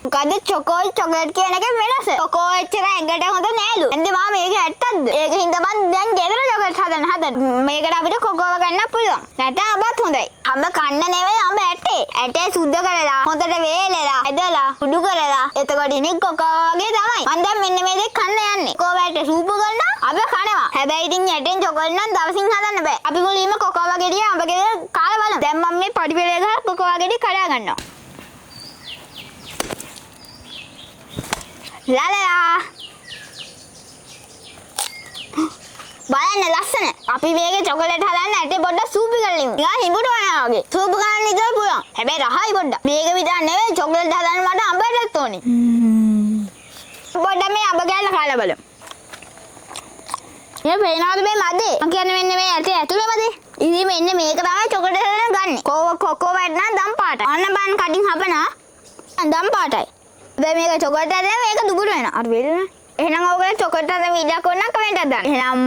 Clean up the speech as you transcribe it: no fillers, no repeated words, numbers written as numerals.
මොකද චොකලට් කියන එක වෙනස. චොකෝ එච්චර ඇඟට හොඳ නෑලු. එන්ද මම මේක ඇත්තද? ඒක හින්දා මම දැන් ගෙදර චොකලට් හදන්න. මේකට අපිට කොකෝව ගන්න පුළුවන්. නැත්නම් අබත් හොඳයි. අඹ කන්න නෙවෙයි අඹ ඇටේ. ඇටේ සුද්ධ කරලා හොඳට වේලලා ඇදලා කුඩු කරලා එතකොට ඉතින් කොකෝව වගේ තමයි. මම දැන් මෙන්න මේ දෙක කන්න යන්නේ. කොකෝව ඇට සූප් කරනවා අඹ කනවා. හැබැයි ඉතින් ඇටෙන් චොකලට් නම් දවසින් හදන්න බෑ. අපි මුලින්ම කොකෝව ගෙඩිය අඹ ගෙඩිය කාලා බලමු. දැන් මම මේ පඩි පෙළේ ගහලා කොකෝව ගෙඩිය කඩා ගන්නවා. ලාලා බලන්න ලස්සන. අපි මේකේ චොකලට් හදන්න ඇටේ පොඩ්ඩක් සූපි කරලා ඉමු. නිකන් හිඟුට වනවා වගේ. සූප් ගන්න ඉතල පුළුවන්. හැබැයි රහයි පොඩ්ඩක්. මේක විතර නෙවෙයි චොකලට් හදන්න මට අඹටත් ඕනේ. පොඩ්ඩක් මේ අඹ කෑල්ල කාලා බලමු. මේ පේනවද මේ මැදේ? මම කියන්නේ මෙන්න මේ ඇටේ ඇතුලේ මැදේ. ඉතින් මෙන්න මේක තමයි චොකලට් හදන්න ගන්න. කොකෝ වැට් නම් දම් පාටයි. අන්න බන් කටින් හපනවා. දම් පාටයි. දැන් මේක චොකලට් හදන්න මේක දුබුරු වෙනවා. අර වේදනේ. එහෙනම් ඔයගොල්ලෝ චොකලට් හදන්න වීඩියෝ කරන්න කමෙන්ට් එකක් දාන්න. එහෙනම්